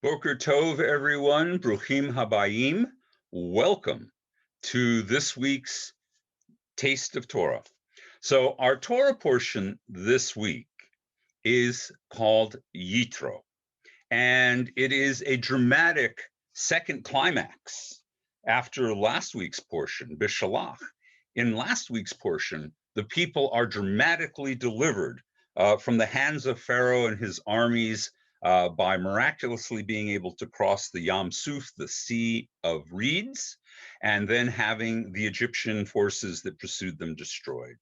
Boker Tov, everyone. Bruchim Habayim. Welcome to this week's Taste of Torah. So, our Torah portion this week is called Yitro, and it is a dramatic second climax after last week's portion, Bishalach. In last week's portion, the people are dramatically delivered from the hands of Pharaoh and his armies by miraculously being able to cross the Yam Suf, the Sea of Reeds, and then having the Egyptian forces that pursued them destroyed.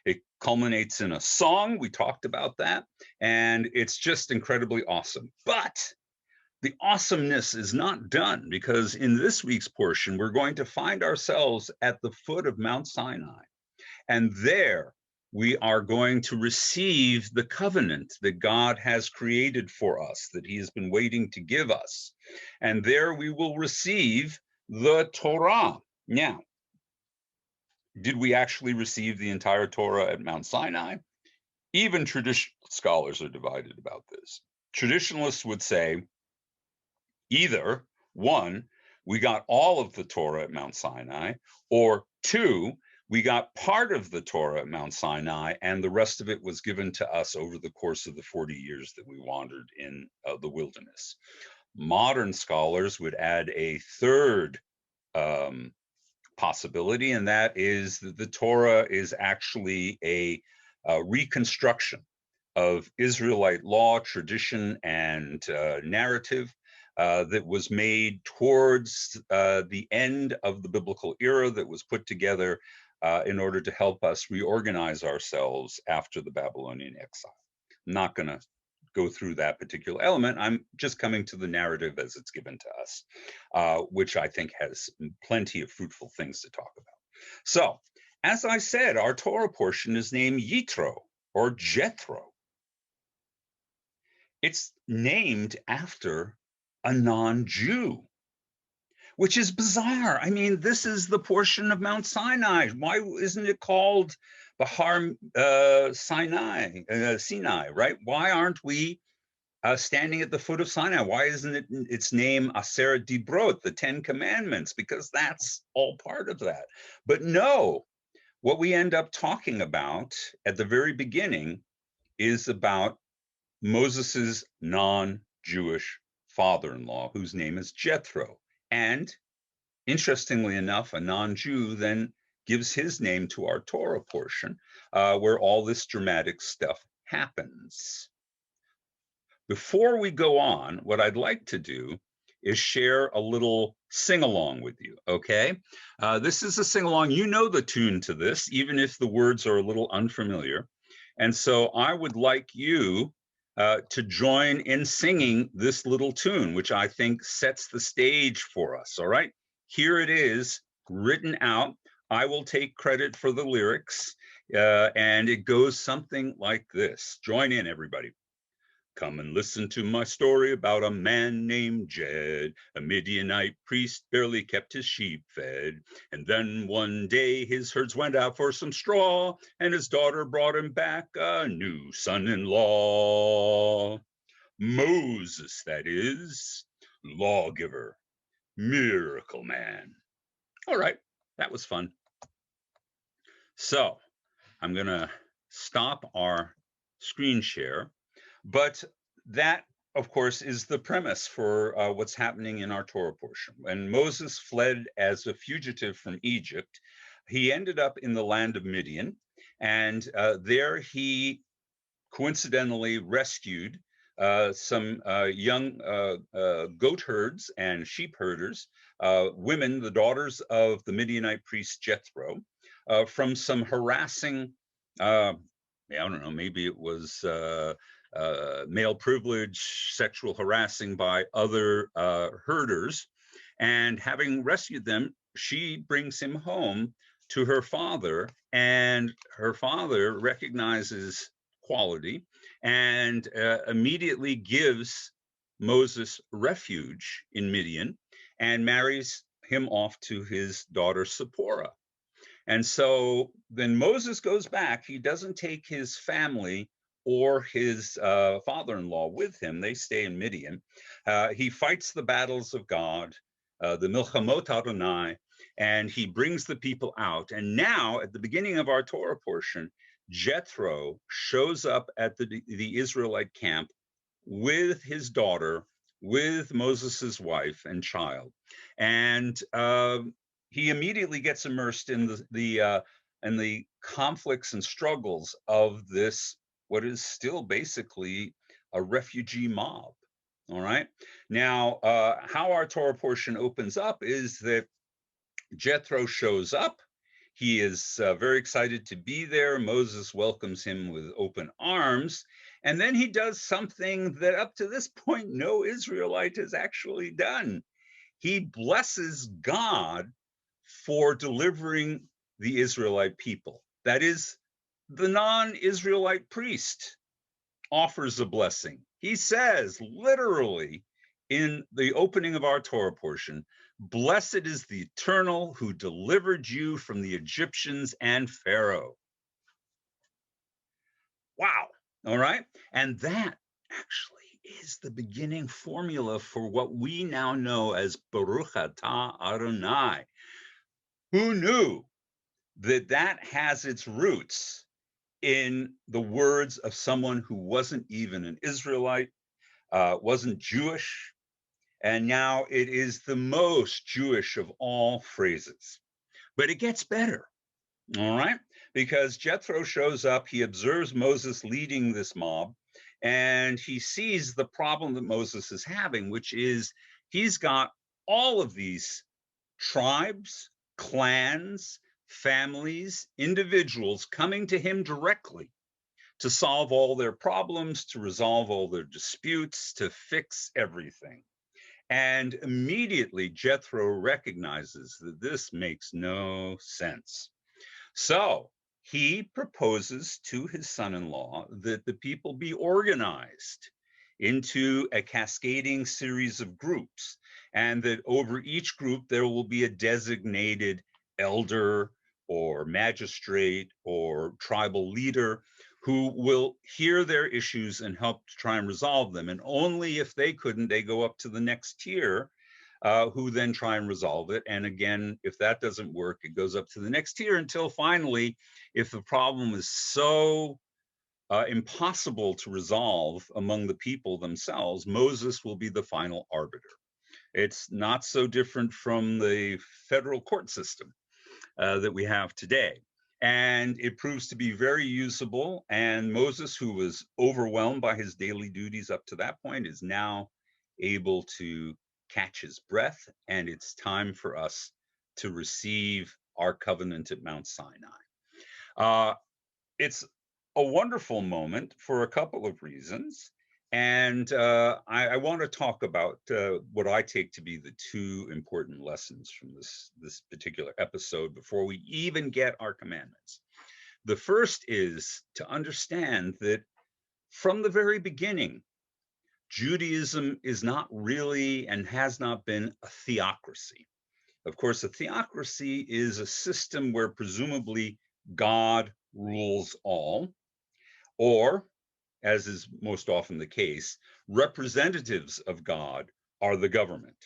It culminates in a song. We talked about that, and it's just incredibly awesome. But the awesomeness is not done, because in this week's portion, we're going to find ourselves at the foot of Mount Sinai. And there we are going to receive the covenant that God has created for us, that he has been waiting to give us. And there we will receive the Torah. Now, did we actually receive the entire Torah at Mount Sinai? Even traditional scholars are divided about this. Traditionalists would say either, one, we got all of the Torah at Mount Sinai, or two, we got part of the Torah at Mount Sinai, and the rest of it was given to us over the course of the 40 years that we wandered in the wilderness. Modern scholars would add a third possibility, and that is that the Torah is actually a reconstruction of Israelite law, tradition, and narrative that was made towards the end of the biblical era, that was put together in order to help us reorganize ourselves after the Babylonian exile. I'm not going to go through that particular element. I'm just coming to the narrative as it's given to us, which I think has plenty of fruitful things to talk about. So, as I said, our Torah portion is named Yitro, or Jethro. It's named after a non-Jew, which is bizarre. I mean, this is the portion of Mount Sinai. Why isn't it called Bahar Sinai, right? Why aren't we standing at the foot of Sinai? Why isn't it its name Aseret Dibrot, the 10 Commandments? Because that's all part of that. But no, what we end up talking about at the very beginning is about Moses's non-Jewish father-in-law, whose name is Jethro. And interestingly enough, a non-Jew then gives his name to our Torah portion, where all this dramatic stuff happens. Before we go on, what I'd like to do is share a little sing-along with you, okay? This is a sing-along. You know the tune to this, even if the words are a little unfamiliar. And so I would like you to join in singing this little tune, which I think sets the stage for us, all right? Here it is, written out. I will take credit for the lyrics, and it goes something like this. Join in, everybody. Come and listen to my story about a man named Jed, a Midianite priest, barely kept his sheep fed. And then one day his herds went out for some straw, and his daughter brought him back a new son-in-law. Moses, that is, lawgiver, miracle man. All right, that was fun. So I'm going to stop our screen share. But that, of course, is the premise for what's happening in our Torah portion. When Moses fled as a fugitive from Egypt, he ended up in the land of Midian, and there he coincidentally rescued some young goat herds and sheep herders, women, the daughters of the Midianite priest Jethro, from some harassing, I don't know, maybe it was male privilege, sexual harassing by other herders. And having rescued them, she brings him home to her father, and her father recognizes quality and immediately gives Moses refuge in Midian and marries him off to his daughter Zipporah. And so then Moses goes back. He doesn't take his family or his father-in-law with him. They stay in Midian. He fights the battles of God, the Milchamot Adonai, and he brings the people out. And now, at the beginning of our Torah portion, Jethro shows up at the Israelite camp with his daughter, with Moses's wife and child, and he immediately gets immersed in the conflicts and struggles of this, what is still basically a refugee mob. All right. Now, how our Torah portion opens up is that Jethro shows up. He is very excited to be there. Moses welcomes him with open arms. And then he does something that up to this point, no Israelite has actually done. He blesses God for delivering the Israelite people. That is, the non-Israelite priest offers a blessing. He says, literally, in the opening of our Torah portion, "Blessed is the Eternal who delivered you from the Egyptians and Pharaoh." Wow. All right. And that actually is the beginning formula for what we now know as Baruch Atah Adonai. Who knew that that has its roots in the words of someone who wasn't even an Israelite, wasn't Jewish, and now it is the most Jewish of all phrases. But it gets better, all right? Because Jethro shows up, he observes Moses leading this mob, and he sees the problem that Moses is having, which is he's got all of these tribes, clans, families, individuals coming to him directly to solve all their problems, to resolve all their disputes, to fix everything. And immediately Jethro recognizes that this makes no sense. So he proposes to his son-in-law that the people be organized into a cascading series of groups, and that over each group there will be a designated elder or magistrate or tribal leader who will hear their issues and help to try and resolve them. And only if they couldn't, they go up to the next tier, who then try and resolve it. And again, if that doesn't work, it goes up to the next tier until finally, if the problem is so impossible to resolve among the people themselves, Moses will be the final arbiter. It's not so different from the federal court system that we have today. And it proves to be very usable. And Moses, who was overwhelmed by his daily duties up to that point, is now able to catch his breath. And it's time for us to receive our covenant at Mount Sinai. It's a wonderful moment for a couple of reasons. And I want to talk about what I take to be the two important lessons from this particular episode before we even get our commandments. The first is to understand that from the very beginning, Judaism is not really and has not been a theocracy. Of course, a theocracy is a system where presumably God rules all, or, as is most often the case, representatives of God are the government.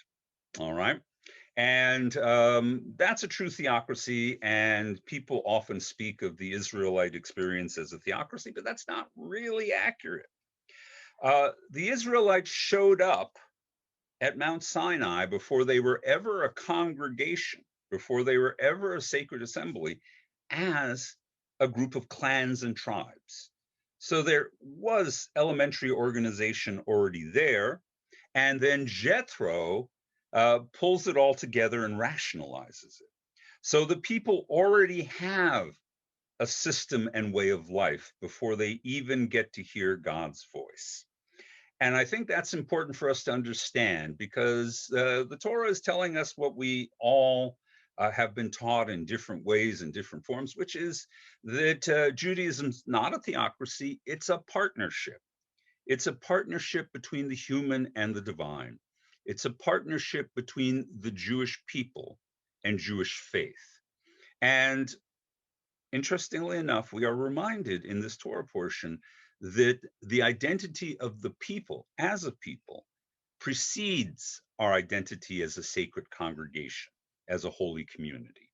All right. And that's a true theocracy. And people often speak of the Israelite experience as a theocracy, but that's not really accurate. The Israelites showed up at Mount Sinai before they were ever a congregation, before they were ever a sacred assembly, as a group of clans and tribes. So there was elementary organization already there. And then Jethro pulls it all together and rationalizes it. So the people already have a system and way of life before they even get to hear God's voice. And I think that's important for us to understand, because the Torah is telling us what we all have been taught in different ways and different forms, which is that Judaism's not a theocracy, it's a partnership. It's a partnership between the human and the divine. It's a partnership between the Jewish people and Jewish faith. And interestingly enough, we are reminded in this Torah portion that the identity of the people as a people precedes our identity as a sacred congregation, as a holy community.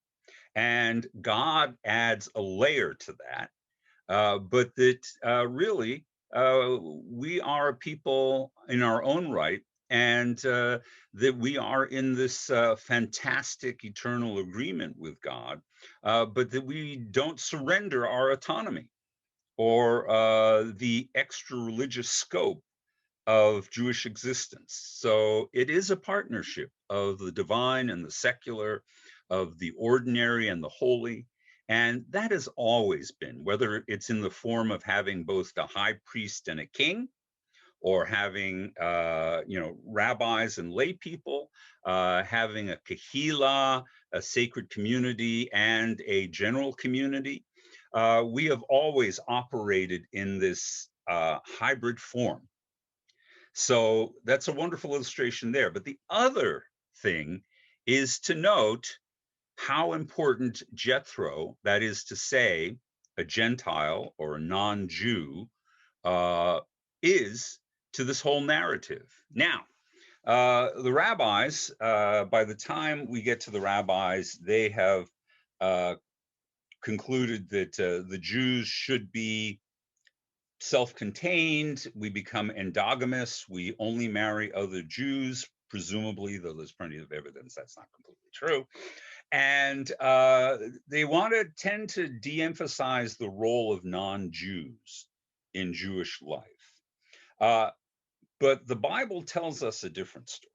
And God adds a layer to that, but that really we are a people in our own right, and that we are in this fantastic eternal agreement with God, but that we don't surrender our autonomy or the extra religious scope of Jewish existence. So it is a partnership of the divine and the secular, of the ordinary and the holy. And that has always been, whether it's in the form of having both a high priest and a king, or having rabbis and lay people, having a kahila, a sacred community, and a general community. We have always operated in this hybrid form. So that's a wonderful illustration there. But the other thing is to note how important Jethro, that is to say, a Gentile or a non-Jew, is to this whole narrative. Now, the rabbis, by the time we get to the rabbis, they have concluded that the Jews should be self-contained. We become endogamous. We only marry other Jews, presumably, though there's plenty of evidence that's not completely true. And they tend to de-emphasize the role of non-Jews in Jewish life. But the Bible tells us a different story,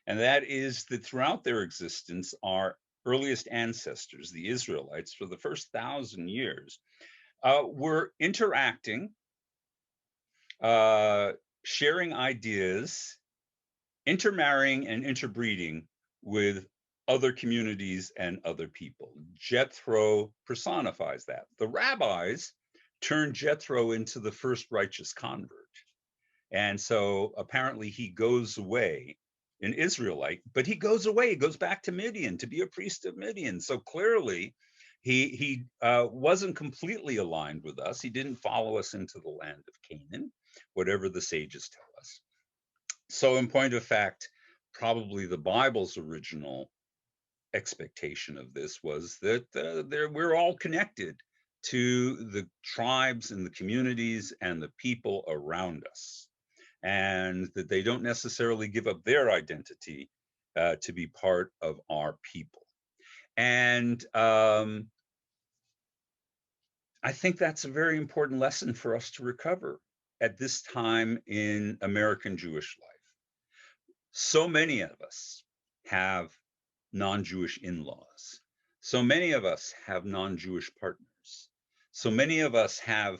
and that is that throughout their existence, our earliest ancestors, the Israelites, for the first 1,000 years, were interacting, sharing ideas, intermarrying and interbreeding with other communities and other people. Jethro personifies that. The rabbis turned Jethro into the first righteous convert. And so apparently he goes away, an Israelite, but he goes away, he goes back to Midian to be a priest of Midian. So clearly he wasn't completely aligned with us. He didn't follow us into the land of Canaan, whatever the sages tell us. So in point of fact, probably the Bible's original expectation of this was that we're all connected to the tribes and the communities and the people around us, and that they don't necessarily give up their identity to be part of our people. And I think that's a very important lesson for us to recover at this time in American Jewish life. So many of us have non-Jewish in-laws. So many of us have non-Jewish partners. So many of us have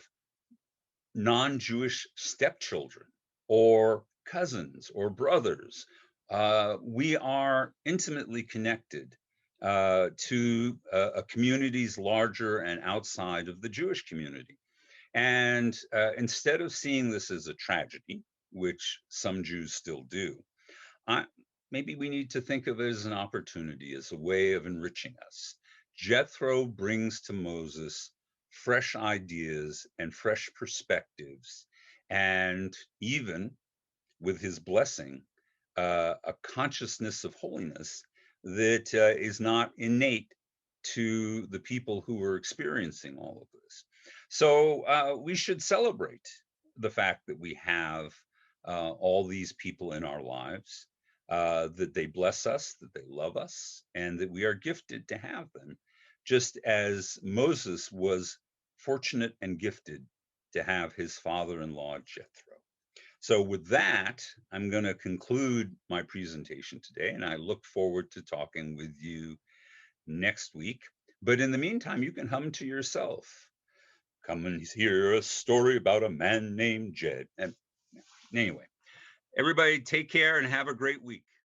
non-Jewish stepchildren or cousins or brothers. We are intimately connected to communities larger and outside of the Jewish community. And instead of seeing this as a tragedy, which some Jews still do, maybe we need to think of it as an opportunity, as a way of enriching us. Jethro brings to Moses fresh ideas and fresh perspectives, and even with his blessing, a consciousness of holiness that is not innate to the people who are experiencing all of this. So we should celebrate the fact that we have all these people in our lives, that they bless us, that they love us, and that we are gifted to have them, just as Moses was fortunate and gifted to have his father-in-law Jethro. So with that, I'm going to conclude my presentation today, and I look forward to talking with you next week. But in the meantime, you can hum to yourself. Come and hear a story about a man named Jed. And anyway, everybody take care and have a great week.